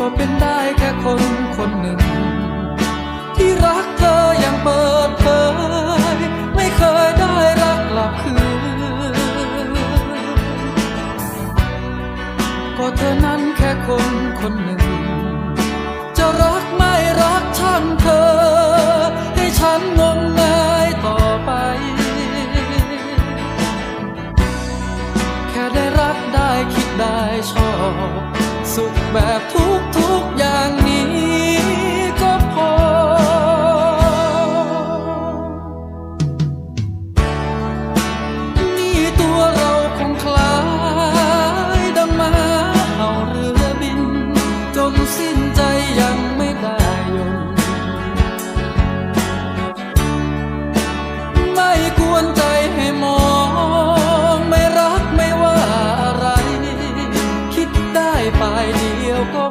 ก็เป็นได้แค่คนคนหนึ่งที่รักเธออย่างเปิดเผยไม่เคยได้รักกลับคืนก็เธอนั้นแค่คนคนหนึ่งจะรักไม่รักช่างเธอให้ฉันงมงายต่อไปแค่ได้รักได้คิดได้ชอบสุขแบบทุกอย่างนี้ก็พอนี่ตัวเราคงคล้ายดังม้าเห่าเรือบินจนสิ้นใจยังไม่ได้ยนต์ไม่กวนใจให้มองไม่รักไม่ว่าอะไรคิดได้ฝ่ายเดียวก็